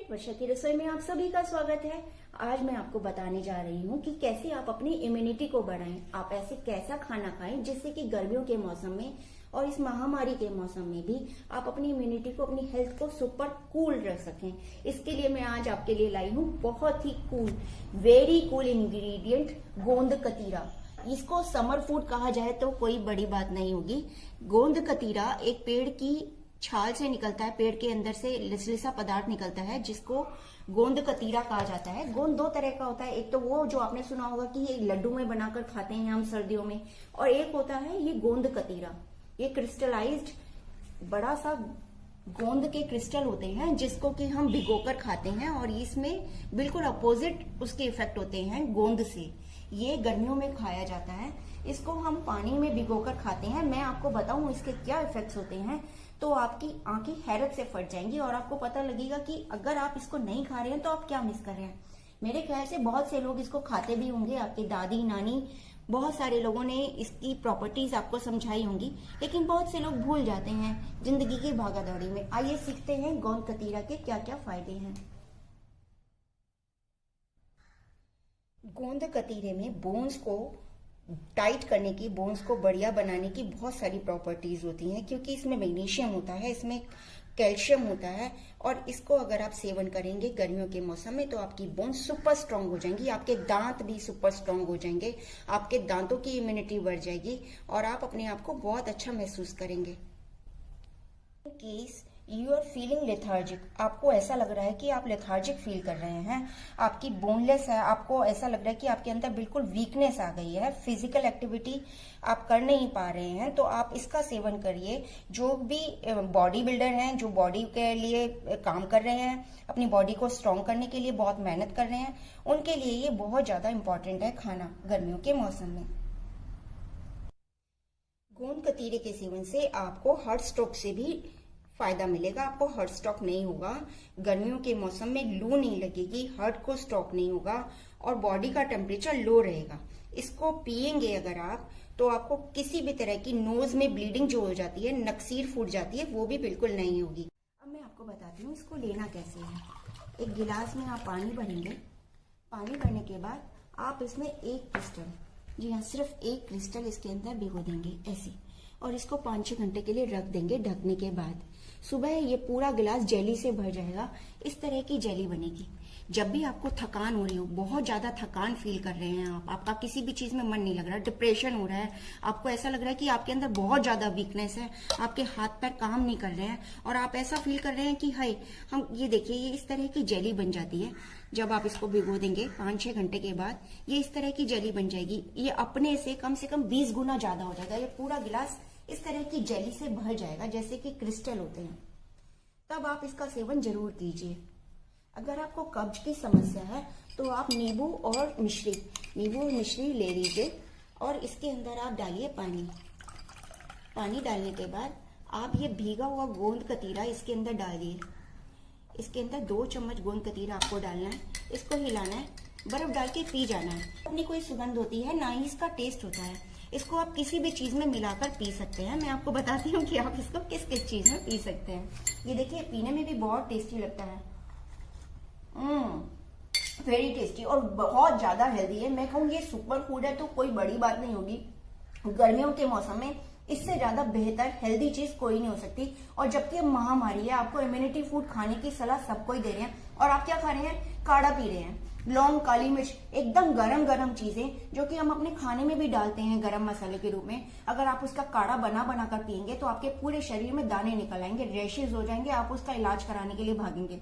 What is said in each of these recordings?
वर्षा की रसोई में आप सभी का स्वागत है। आज मैं आपको बताने जा रही हूँ कि कैसे आप अपनी इम्यूनिटी को बढ़ाएं। आप ऐसे कैसा खाना खाएं जिससे कि गर्मियों के मौसम में और इस महामारी के मौसम में भी आप अपनी इम्यूनिटी को, अपनी हेल्थ को सुपर कूल रख सकें। इसके लिए मैं आज आपके लिए लाई हूँ बहुत ही कूल, वेरी कूल इंग्रेडिएंट, गोंद कतीरा। इसको समर फूड कहा जाए तो कोई बड़ी बात नहीं होगी। गोंद कतीरा एक पेड़ की छाल से निकलता है, पेड़ के अंदर से लिसलिसा पदार्थ निकलता है जिसको गोंद कतीरा कहा जाता है। गोंद दो तरह का होता है, एक तो वो जो आपने सुना होगा कि ये लड्डू में बनाकर खाते हैं हम सर्दियों में, और एक होता है ये गोंद कतीरा। ये क्रिस्टलाइज्ड बड़ा सा गोंद के क्रिस्टल होते हैं जिसको कि हम भिगोकर खाते हैं, और इसमें बिल्कुल अपोजिट उसके इफेक्ट होते हैं गोंद से। ये गर्मियों में खाया जाता है, इसको हम पानी में भिगोकर खाते हैं। मैं आपको बताऊं इसके क्या इफेक्ट्स होते हैं तो आपकी आंखें हैरत से फट जाएंगी और आपको पता लगेगा कि अगर आप इसको नहीं खा रहे हैं तो आप क्या मिस कर रहे हैं। मेरे ख्याल से बहुत से लोग इसको खाते भी होंगे, आपके दादी नानी, बहुत सारे लोगों ने इसकी प्रॉपर्टीज आपको समझाई होंगी, लेकिन बहुत से लोग भूल जाते हैं जिंदगी की भागादौड़ी में। आइए सीखते हैं गोंद कतीरा के क्या क्या फायदे हैं। गोंद कतीरे में बोन्स को टाइट करने की, बोन्स को बढ़िया बनाने की बहुत सारी प्रॉपर्टीज होती हैं, क्योंकि इसमें मैग्नीशियम होता है, इसमें कैल्शियम होता है, और इसको अगर आप सेवन करेंगे गर्मियों के मौसम में तो आपकी बोन्स सुपर स्ट्रांग हो जाएंगी, आपके दांत भी सुपर स्ट्रांग हो जाएंगे, आपके दांतों की इम्यूनिटी बढ़ जाएगी और आप अपने आप को बहुत अच्छा महसूस करेंगे। Case you are feeling lethargic, आपको ऐसा लग रहा है कि आप लेथार्जिक फील कर रहे हैं, आपकी बोनलेस है, आपको ऐसा लग रहा है कि आपके अंदर बिल्कुल वीकनेस आ गई है, फिजिकल एक्टिविटी आप कर नहीं पा रहे हैं, तो आप इसका सेवन करिए। जो भी बॉडी बिल्डर हैं, जो बॉडी के लिए काम कर रहे हैं, अपनी बॉडी को स्ट्रांग करने के लिए बहुत मेहनत कर रहे हैं, उनके लिए ये बहुत ज्यादा इंपॉर्टेंट है खाना गर्मियों के मौसम में। गोंद कतीरे के सेवन से आपको हार्ट स्ट्रोक से भी फायदा मिलेगा, आपको हार्ट स्ट्रोक नहीं होगा, गर्मियों के मौसम में लू नहीं लगेगी, हार्ट को स्ट्रोक नहीं होगा और बॉडी का टेम्परेचर लो रहेगा। इसको पिएंगे अगर आप तो आपको किसी भी तरह की नोज में ब्लीडिंग जो हो जाती है, नक्सीर फूट जाती है, वो भी बिल्कुल नहीं होगी। अब मैं आपको बताती हूँ इसको लेना कैसे है। एक गिलास में आप पानी भरेंगे, पानी भरने के बाद आप इसमें एक क्रिस्टल, जी हाँ सिर्फ एक क्रिस्टल इसके अंदर भिगो देंगे ऐसे, और इसको 5-6 घंटे के लिए रख देंगे। ढकने के बाद सुबह ये पूरा गिलास जेली से भर जाएगा, इस तरह की जेली बनेगी। जब भी आपको थकान हो रही हो, बहुत ज्यादा थकान फील कर रहे हैं आप, आपका किसी भी चीज में मन नहीं लग रहा, डिप्रेशन हो रहा है, आपको ऐसा लग रहा है कि आपके अंदर बहुत ज्यादा वीकनेस है, आपके हाथ पैर काम नहीं कर रहे हैं और आप ऐसा फील कर रहे हैं कि हाय हम, ये देखिए ये इस तरह की जेली बन जाती है। जब आप इसको भिगो देंगे 5-6 घंटे के बाद ये इस तरह की जेली बन जाएगी। ये अपने से कम 20 गुना ज्यादा हो जाएगा, ये पूरा गिलास इस तरह की जेली से भर जाएगा जैसे कि क्रिस्टल होते हैं। तब आप इसका सेवन जरूर कीजिए। अगर आपको कब्ज की समस्या है तो आप नींबू और मिश्री ले लीजिए और इसके अंदर आप डालिए पानी। पानी डालने के बाद आप ये भीगा हुआ गोंद कतीरा इसके अंदर डालिए। इसके अंदर 2 चम्मच गोंद कतीरा आपको डालना है, इसको हिलाना है, बर्फ डाल के पी जाना है। अपनी कोई सुगंध होती है ना ही इसका टेस्ट होता है। इसको आप किसी भी चीज में मिलाकर पी सकते हैं। मैं आपको बताती हूँ कि आप इसको किस किस चीज में पी सकते हैं। ये देखिए पीने में भी बहुत टेस्टी लगता है, वेरी टेस्टी और बहुत ज्यादा हेल्दी है। मैं कहूँ ये सुपर फूड है तो कोई बड़ी बात नहीं होगी। गर्मियों के मौसम में इससे ज्यादा बेहतर हेल्दी चीज कोई नहीं हो सकती। और जबकि महामारी है, आपको इम्यूनिटी फूड खाने की सलाह सबको ही दे रहे हैं और आप क्या खा रहे हैं, काढ़ा पी रहे हैं। लौंग, काली मिर्च, एकदम गरम गरम चीजें जो कि हम अपने खाने में भी डालते हैं गरम मसाले के रूप में, अगर आप उसका काढ़ा बना कर पियेंगे तो आपके पूरे शरीर में दाने निकल आएंगे, रैशेज हो जाएंगे, आप उसका इलाज कराने के लिए भागेंगे।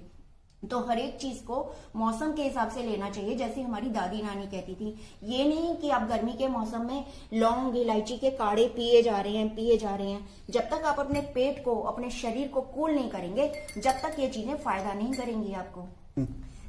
तो हर एक चीज को मौसम के हिसाब से लेना चाहिए, जैसे हमारी दादी नानी कहती थी। ये नहीं कि आप गर्मी के मौसम में लौंग इलायची के काढ़े पिए जा रहे हैं। जब तक आप अपने पेट को, अपने शरीर को कूल नहीं करेंगे, जब तक ये चीजें फायदा नहीं करेंगी आपको।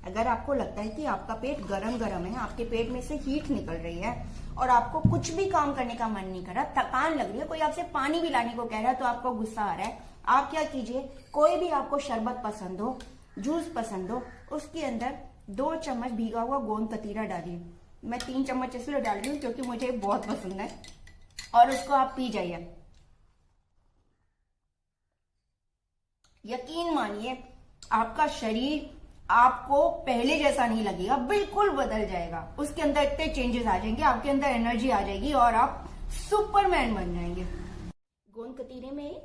अगर आपको लगता है कि आपका पेट गरम है, आपके पेट में से हीट निकल रही है और आपको कुछ भी काम करने का मन नहीं कर रहा, थकान लग रही है, कोई आपसे पानी भी लाने को कह रहा है तो आपको गुस्सा आ रहा है, आप क्या कीजिए, कोई भी आपको शरबत पसंद हो, जूस पसंद हो, उसके अंदर 2 चम्मच भीगा हुआ गोंद कतीरा डालिए। मैं 3 चम्मच इसलिए डाल रही हूँ क्योंकि मुझे बहुत पसंद है, और उसको आप पी जाइए। यकीन मानिए आपका शरीर आपको पहले जैसा नहीं लगेगा, बिल्कुल बदल जाएगा। उसके अंदर इतने चेंजेस आ जाएंगे, आपके अंदर एनर्जी आ जाएगी और आप सुपरमैन बन जाएंगे। गोंद कतीरे में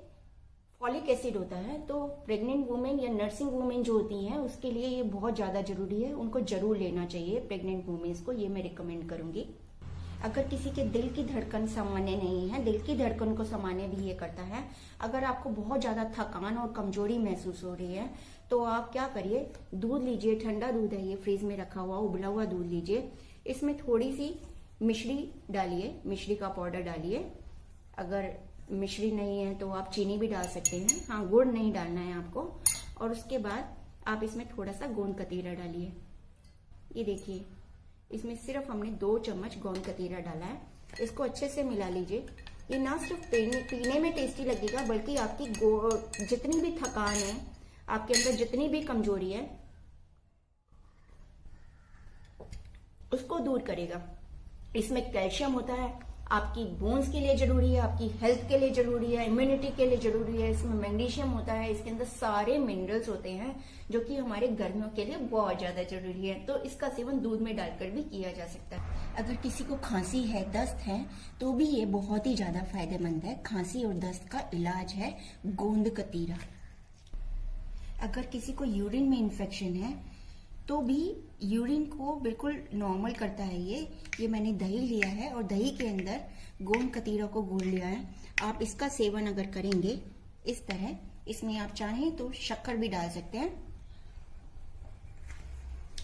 फॉलिक एसिड होता है, तो प्रेग्नेंट वुमेन या नर्सिंग वुमेन जो होती हैं उसके लिए ये बहुत ज्यादा जरूरी है, उनको जरूर लेना चाहिए प्रेग्नेंट वुमेन्स को, ये मैं रिकमेंड करूंगी। अगर किसी के दिल की धड़कन सामान्य नहीं है, दिल की धड़कन को सामान्य भी ये करता है, अगर आपको बहुत ज्यादा थकान और कमजोरी महसूस हो रही है तो आप क्या करिए, दूध लीजिए, ठंडा दूध है ये, फ्रीज में रखा हुआ उबला हुआ दूध लीजिए, इसमें थोड़ी सी मिश्री डालिए, मिश्री का पाउडर डालिए। अगर मिश्री नहीं है तो आप चीनी भी डाल सकते हैं, हाँ गुड़ नहीं डालना है आपको। और उसके बाद आप इसमें थोड़ा सा गोंद कतीरा डालिए। ये देखिए, इसमें सिर्फ हमने 2 चम्मच गोंद कतीरा डाला है। इसको अच्छे से मिला लीजिए। ये ना सिर्फ पीने में टेस्टी लगेगा, बल्कि आपकी जितनी भी थकान है, आपके अंदर जितनी भी कमजोरी है, उसको दूर करेगा। इसमें कैल्शियम होता है, आपकी बोन्स के लिए जरूरी है, आपकी हेल्थ के लिए जरूरी है, इम्यूनिटी के लिए जरूरी है। इसमें मैग्नीशियम होता है, इसके अंदर सारे मिनरल्स होते हैं जो कि हमारे गर्मियों के लिए बहुत ज्यादा जरूरी है। तो इसका सेवन दूध में डालकर भी किया जा सकता है। अगर किसी को खांसी है, दस्त है, तो भी ये बहुत ही ज्यादा फायदेमंद है। खांसी और दस्त का इलाज है गोंद कतीरा। अगर किसी को यूरिन में इन्फेक्शन है तो भी यूरिन को बिल्कुल नॉर्मल करता है ये मैंने दही लिया है और दही के अंदर गोंद कतीरा को घोल लिया है। आप इसका सेवन अगर करेंगे इस तरह, इसमें आप चाहें तो शक्कर भी डाल सकते हैं।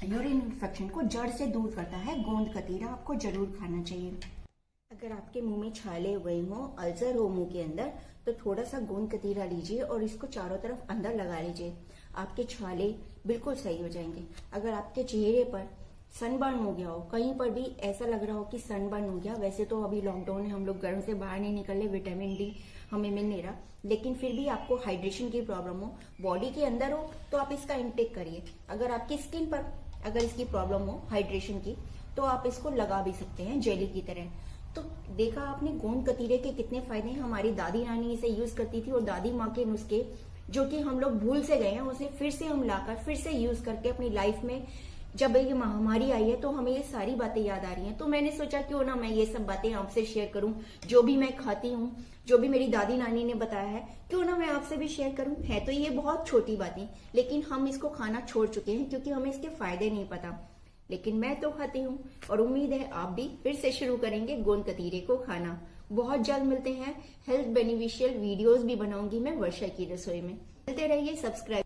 यूरिन इन्फेक्शन को जड़ से दूर करता है गोंद कतीरा, आपको जरूर खाना चाहिए। अगर आपके मुंह में छाले हुए हो, अल्सर हो मुंह के अंदर, तो थोड़ा सा गोंद कतीरा लीजिए और इसको चारों तरफ अंदर लगा लीजिए, आपके छाले बिल्कुल सही हो जाएंगे। अगर आपके चेहरे पर सनबर्न हो गया हो, कहीं पर भी ऐसा लग रहा हो कि सनबर्न हो गया, वैसे तो अभी लॉकडाउन है, हम लोग घर से बाहर नहीं निकले, विटामिन डी हमें मिल नहीं रहा, लेकिन फिर भी आपको हाइड्रेशन की प्रॉब्लम हो, बॉडी के अंदर हो, तो आप इसका इंटेक करिए। अगर आपकी स्किन पर अगर इसकी प्रॉब्लम हो हाइड्रेशन की, तो आप इसको लगा भी सकते हैं जेली की तरह। तो देखा आपने गोंद कतीरे के कितने फायदे हैं। हमारी दादी नानी इसे यूज करती थी और दादी माँ के नुस्खे जो कि हम लोग भूल से गए हैं, उसे फिर से हम लाकर फिर से यूज करके अपनी लाइफ में, जब ये महामारी आई है तो हमें ये सारी बातें याद आ रही हैं। तो मैंने सोचा क्यों ना मैं ये सब बातें आपसे शेयर करूं, जो भी मैं खाती हूँ, जो भी मेरी दादी नानी ने बताया है, क्यों ना मैं आपसे भी शेयर करूं। है तो ये बहुत छोटी बातें, लेकिन हम इसको खाना छोड़ चुके हैं क्योंकि हमें इसके फायदे नहीं पता, लेकिन मैं तो खाती हूँ और उम्मीद है आप भी फिर से शुरू करेंगे गोंद कतीरे को खाना। बहुत जल्द मिलते हैं, हेल्थ बेनिफिशियल वीडियोस भी बनाऊंगी मैं वर्षा की रसोई में। मिलते रहिए, सब्सक्राइब